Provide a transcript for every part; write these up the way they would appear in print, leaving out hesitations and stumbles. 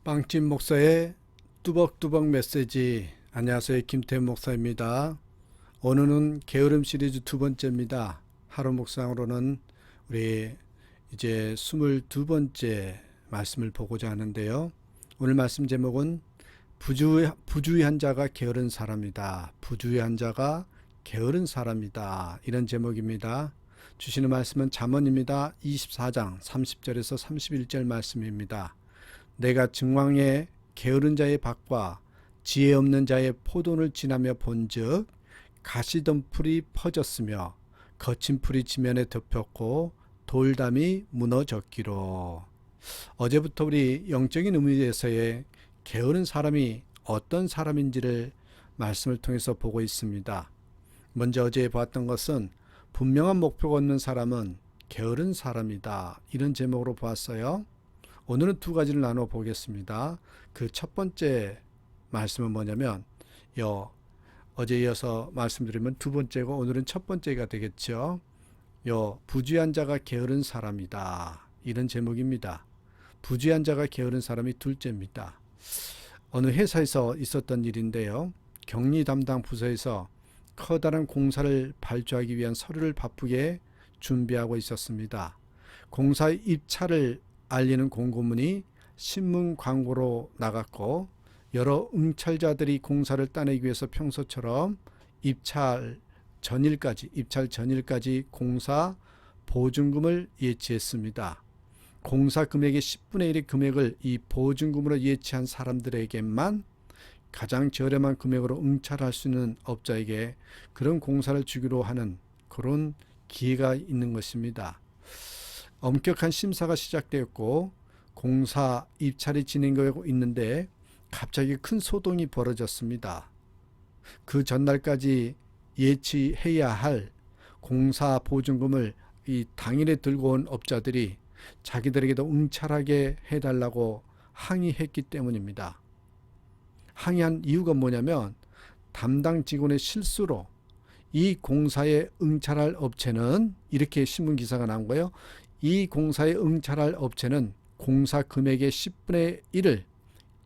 빵집 목사의 뚜벅뚜벅 메시지. 안녕하세요, 김태훈 목사입니다. 오늘은 게으름 시리즈 두 번째입니다. 하루 묵상으로는 우리 이제 22번째 말씀을 보고자 하는데요. 오늘 말씀 제목은 부주의한 자가 게으른 사람이다. 부주의한 자가 게으른 사람이다. 이런 제목입니다. 주시는 말씀은 잠언입니다. 24장 30절에서 31절 말씀입니다. 내가 증왕의 게으른 자의 밭과 지혜 없는 자의 포도를 지나며 본즉 가시던 풀이 퍼졌으며 거친 풀이 지면에 덮였고 돌담이 무너졌기로. 어제부터 우리 영적인 의미에서의 게으른 사람이 어떤 사람인지를 말씀을 통해서 보고 있습니다. 먼저 어제 보았던 것은 분명한 목표가 없는 사람은 게으른 사람이다. 이런 제목으로 보았어요. 오늘은 두 가지를 나눠 보겠습니다. 그 첫 번째 말씀은 뭐냐면 어제 이어서 말씀드리면 두 번째고 오늘은 첫 번째가 되겠죠. 부주의한 자가 게으른 사람이다. 이런 제목입니다. 부주의한 자가 게으른 사람이 둘째입니다. 어느 회사에서 있었던 일인데요. 격리 담당 부서에서 커다란 공사를 발주하기 위한 서류를 바쁘게 준비하고 있었습니다. 공사 입찰을 알리는 공고문이 신문 광고로 나갔고 여러 응찰자들이 공사를 따내기 위해서 평소처럼 입찰 전일까지 공사 보증금을 예치했습니다. 공사 금액의 10분의 1의 금액을 이 보증금으로 예치한 사람들에게만 가장 저렴한 금액으로 응찰할 수 있는 업자에게 그런 공사를 주기로 하는 그런 기회가 있는 것입니다. 엄격한 심사가 시작되었고 공사 입찰이 진행되고 있는데 갑자기 큰 소동이 벌어졌습니다. 그 전날까지 예치해야 할 공사 보증금을 이 당일에 들고 온 업자들이 자기들에게도 응찰하게 해달라고 항의했기 때문입니다. 항의한 이유가 뭐냐면 담당 직원의 실수로 이 공사에 응찰할 업체는 이렇게 신문기사가 나온 거예요. 이 공사에 응찰할 업체는 공사 금액의 10분의 1을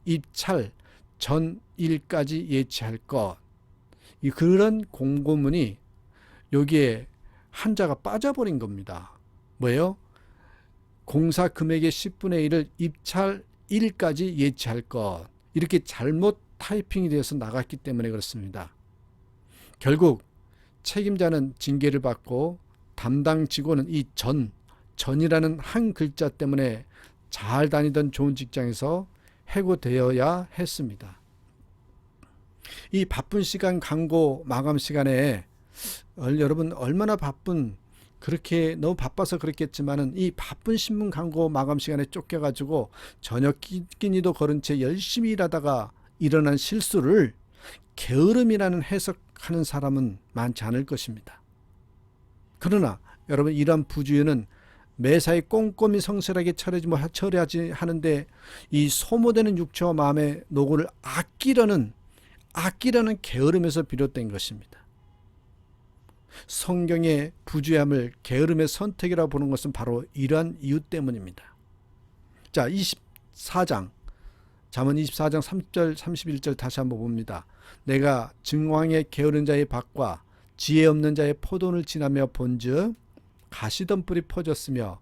입찰 전일까지 예치할 것. 그런 공고문이 여기에 한자가 빠져버린 겁니다. 뭐예요? 공사 금액의 10분의 1을 입찰 1까지 예치할 것. 이렇게 잘못 타이핑이 되어서 나갔기 때문에 그렇습니다. 결국 책임자는 징계를 받고 담당 직원은 이 전이라는 한 글자 때문에 잘 다니던 좋은 직장에서 해고되어야 했습니다. 이 바쁜 시간 광고 마감 시간에 여러분 얼마나 그렇게 너무 바빠서 그렇겠지만은 이 바쁜 신문 광고 마감 시간에 쫓겨가지고 저녁 끼니도 거른 채 열심히 일하다가 일어난 실수를 게으름이라는 해석하는 사람은 많지 않을 것입니다. 그러나 여러분 이러한 부주의는 매사에 꼼꼼히 성실하게 처리하지 하는데 이 소모되는 육체와 마음의 노고를 아끼려는 게으름에서 비롯된 것입니다. 성경의 부주의함을 게으름의 선택이라고 보는 것은 바로 이러한 이유 때문입니다. 자, 24장 잠언 24장 3절 31절 다시 한번 봅니다. 내가 증왕의 게으른 자의 밭과 지혜 없는 자의 포도를 지나며 본즉 가시던 풀이 퍼졌으며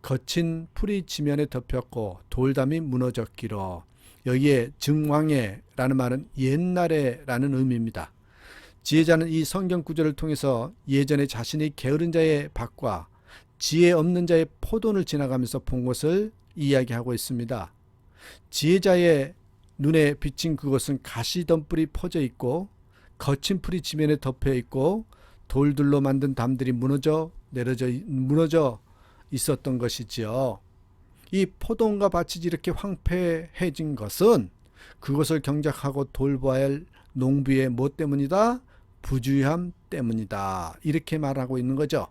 거친 풀이 지면에 덮였고 돌담이 무너졌기로. 여기에 증왕의 라는 말은 옛날에 라는 의미입니다. 지혜자는 이 성경 구절을 통해서 예전에 자신이 게으른 자의 밭과 지혜 없는 자의 포도를 지나가면서 본 것을 이야기하고 있습니다. 지혜자의 눈에 비친 그것은 가시덤불이 퍼져 있고 거친 풀이 지면에 덮여 있고 돌들로 만든 담들이 무너져 있었던 것이지요. 이 포도원과 밭이 이렇게 황폐해진 것은 그것을 경작하고 돌봐야 할 농부의 뭐 때문이다? 부주의함 때문이다. 이렇게 말하고 있는 거죠.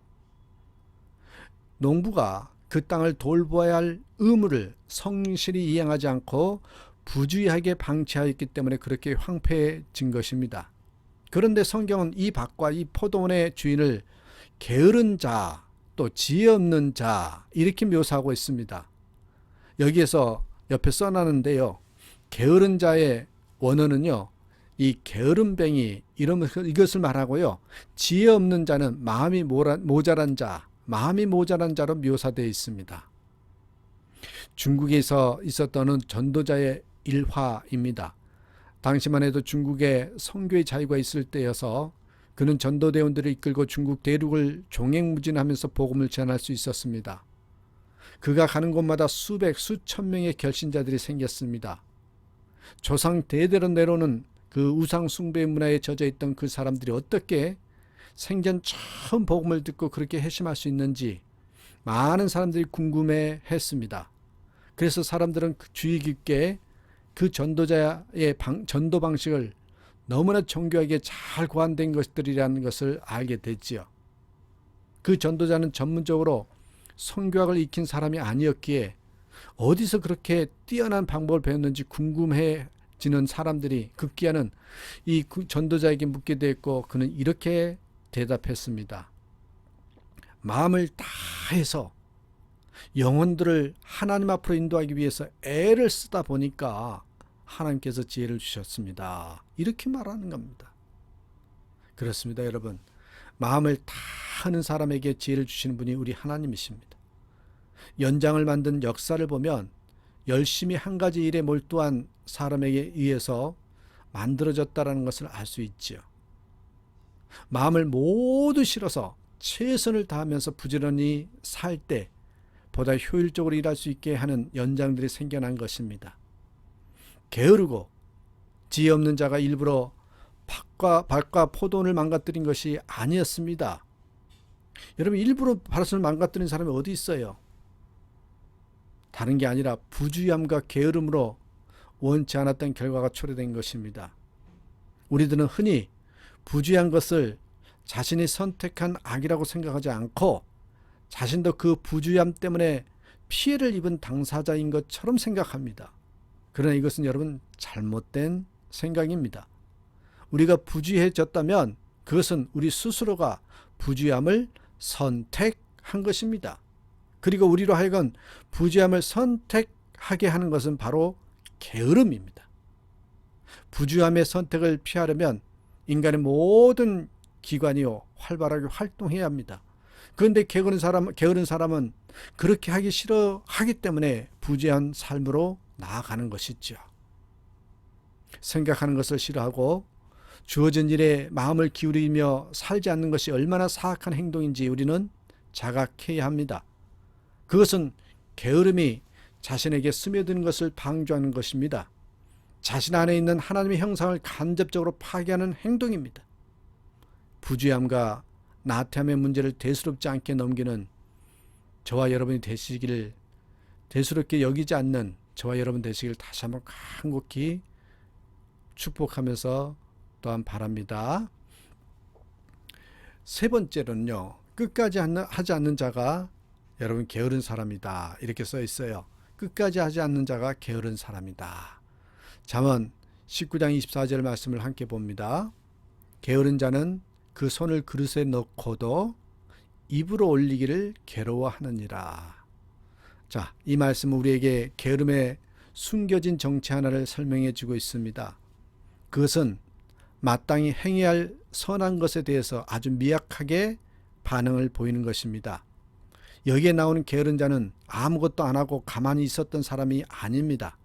농부가 그 땅을 돌봐야 할 의무를 성실히 이행하지 않고 부주의하게 방치하였기 때문에 그렇게 황폐해진 것입니다. 그런데 성경은 이 밭과 이 포도원의 주인을 게으른 자, 또 지혜 없는 자 이렇게 묘사하고 있습니다. 여기에서 옆에 써놨는데요. 게으른 자의 원어는요, 이 게으름뱅이 이것을 말하고요. 지혜 없는 자는 마음이 모자란 자로 묘사되어 있습니다. 중국에서 있었던 전도자의 일화입니다. 당시만 해도 중국에 선교의 자유가 있을 때여서 그는 전도대원들을 이끌고 중국 대륙을 종횡무진하면서 복음을 전할 수 있었습니다. 그가 가는 곳마다 수천 명의 결신자들이 생겼습니다. 조상 대대로 내려오는 그 우상 숭배 문화에 젖어 있던 그 사람들이 어떻게 생전 처음 복음을 듣고 그렇게 회심할 수 있는지 많은 사람들이 궁금해 했습니다. 그래서 사람들은 주의 깊게 그 전도자의 전도 방식을 너무나 정교하게 잘 고안된 것들이라는 것을 알게 됐지요. 그 전도자는 전문적으로 선교학을 익힌 사람이 아니었기에 어디서 그렇게 뛰어난 방법을 배웠는지 궁금해지는 사람들이 급기야는 이 전도자에게 묻게 됐고 그는 이렇게 대답했습니다. 마음을 다해서 영혼들을 하나님 앞으로 인도하기 위해서 애를 쓰다 보니까 하나님께서 지혜를 주셨습니다. 이렇게 말하는 겁니다. 그렇습니다, 여러분. 마음을 다하는 사람에게 지혜를 주시는 분이 우리 하나님이십니다. 연장을 만든 역사를 보면 열심히 한 가지 일에 몰두한 사람에게 의해서 만들어졌다는 것을 알 수 있지요. 마음을 모두 실어서 최선을 다하면서 부지런히 살 때 보다 효율적으로 일할 수 있게 하는 연장들이 생겨난 것입니다. 게으르고 지혜 없는 자가 일부러 밭과 포도원을 망가뜨린 것이 아니었습니다. 여러분, 일부러 밭을 망가뜨린 사람이 어디 있어요? 다른 게 아니라 부주의함과 게으름으로 원치 않았던 결과가 초래된 것입니다. 우리들은 흔히 부주의한 것을 자신이 선택한 악이라고 생각하지 않고 자신도 그 부주의함 때문에 피해를 입은 당사자인 것처럼 생각합니다. 그러나 이것은 여러분 잘못된 생각입니다. 우리가 부주의해졌다면 그것은 우리 스스로가 부주의함을 선택한 것입니다. 그리고 우리로 하여금 부주의함을 선택하게 하는 것은 바로 게으름입니다. 부주의함의 선택을 피하려면 인간의 모든 기관이요 활발하게 활동해야 합니다. 그런데 게으른 사람은 그렇게 하기 싫어하기 때문에 부주의한 삶으로 나아가는 것이죠. 생각하는 것을 싫어하고 주어진 일에 마음을 기울이며 살지 않는 것이 얼마나 사악한 행동인지 우리는 자각해야 합니다. 그것은 게으름이 자신에게 스며드는 것을 방조하는 것입니다. 자신 안에 있는 하나님의 형상을 간접적으로 파괴하는 행동입니다. 부주의함과 나태함의 문제를 대수롭지 않게 넘기는 저와 여러분이 되시기를, 대수롭게 여기지 않는 저와 여러분 되시기를 다시 한번 간곡히 축복하면서 또한 바랍니다. 세 번째로는요, 끝까지 하지 않는 자가 여러분 게으른 사람이다, 이렇게 써 있어요. 끝까지 하지 않는 자가 게으른 사람이다. 잠언 19장 24절 말씀을 함께 봅니다. 게으른 자는 그 손을 그릇에 넣고도 입으로 올리기를 괴로워하느니라. 자, 이 말씀은 우리에게 게으름의 숨겨진 정체 하나를 설명해 주고 있습니다. 그것은 마땅히 행해야 할 선한 것에 대해서 아주 미약하게 반응을 보이는 것입니다. 여기에 나오는 게으른 자는 아무것도 안 하고 가만히 있었던 사람이 아닙니다.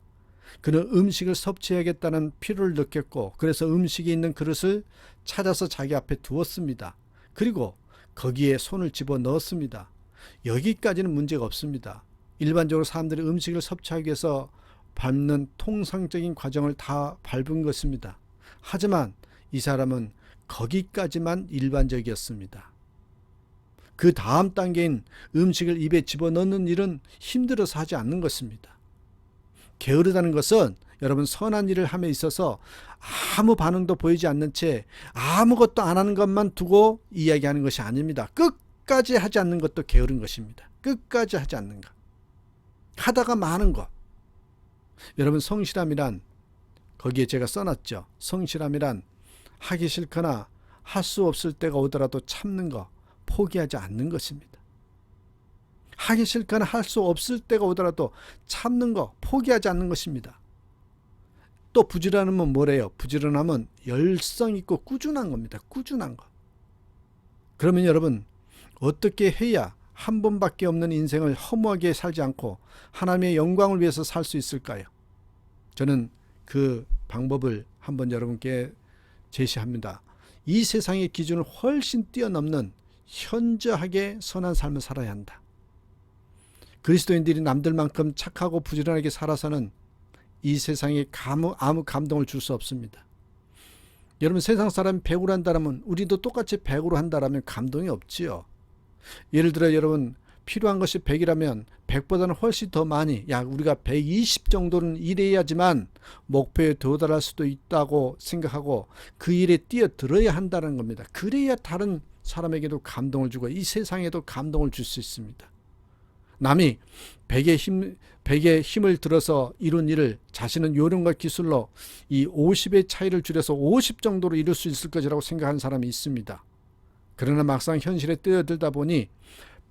그는 음식을 섭취해야겠다는 필요를 느꼈고 그래서 음식이 있는 그릇을 찾아서 자기 앞에 두었습니다. 그리고 거기에 손을 집어넣었습니다. 여기까지는 문제가 없습니다. 일반적으로 사람들이 음식을 섭취하기 위해서 밟는 통상적인 과정을 다 밟은 것입니다. 하지만 이 사람은 거기까지만 일반적이었습니다. 그 다음 단계인 음식을 입에 집어넣는 일은 힘들어서 하지 않는 것입니다. 게으르다는 것은 여러분 선한 일을 함에 있어서 아무 반응도 보이지 않는 채 아무것도 안 하는 것만 두고 이야기하는 것이 아닙니다. 끝까지 하지 않는 것도 게으른 것입니다. 끝까지 하지 않는 것. 하다가 마는 것. 여러분, 성실함이란, 거기에 제가 써놨죠. 성실함이란 하기 싫거나 할 수 없을 때가 오더라도 참는 것, 포기하지 않는 것입니다. 하기 싫거나 할 수 없을 때가 오더라도 참는 거, 포기하지 않는 것입니다. 또 부지런하면 뭐래요? 부지런하면 열성 있고 꾸준한 겁니다. 꾸준한 거. 그러면 여러분, 어떻게 해야 한 번밖에 없는 인생을 허무하게 살지 않고 하나님의 영광을 위해서 살 수 있을까요? 저는 그 방법을 한번 여러분께 제시합니다. 이 세상의 기준을 훨씬 뛰어넘는 현저하게 선한 삶을 살아야 한다. 그리스도인들이 남들만큼 착하고 부지런하게 살아서는 이 세상에 아무 감동을 줄 수 없습니다. 여러분, 세상 사람이 100으로 한다면 우리도 똑같이 100으로 한다면 감동이 없지요. 예를 들어 여러분, 필요한 것이 100이라면 100보다는 훨씬 더 많이, 우리가 120 정도는 일해야지만 목표에 도달할 수도 있다고 생각하고 그 일에 뛰어들어야 한다는 겁니다. 그래야 다른 사람에게도 감동을 주고 이 세상에도 감동을 줄 수 있습니다. 남이 100의 힘을 들어서 이룬 일을 자신은 요령과 기술로 이 50의 차이를 줄여서 50 정도로 이룰 수 있을 것이라고 생각하는 사람이 있습니다. 그러나 막상 현실에 뛰어들다 보니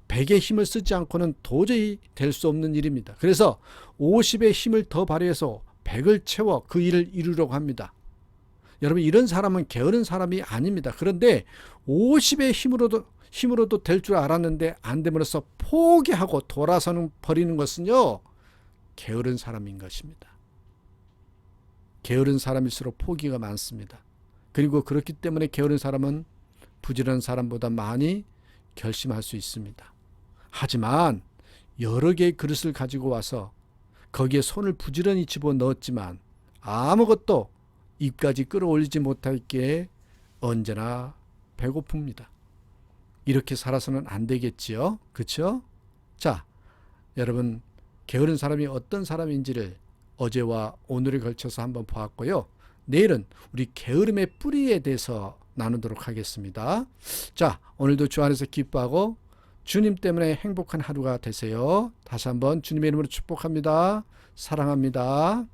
100의 힘을 쓰지 않고는 도저히 될 수 없는 일입니다. 그래서 50의 힘을 더 발휘해서 100을 채워 그 일을 이루려고 합니다. 여러분, 이런 사람은 게으른 사람이 아닙니다. 그런데 50의 힘으로도 될 줄 알았는데 안 됨으로써 포기하고 돌아서는 버리는 것은요, 게으른 사람인 것입니다. 게으른 사람일수록 포기가 많습니다. 그리고 그렇기 때문에 게으른 사람은 부지런한 사람보다 많이 결심할 수 있습니다. 하지만 여러 개의 그릇을 가지고 와서 거기에 손을 부지런히 집어넣었지만 아무것도 입까지 끌어올리지 못했기에 언제나 배고픕니다. 이렇게 살아서는 안 되겠지요. 그렇죠? 자, 여러분, 게으른 사람이 어떤 사람인지를 어제와 오늘에 걸쳐서 한번 보았고요. 내일은 우리 게으름의 뿌리에 대해서 나누도록 하겠습니다. 자, 오늘도 주 안에서 기뻐하고 주님 때문에 행복한 하루가 되세요. 다시 한번 주님의 이름으로 축복합니다. 사랑합니다.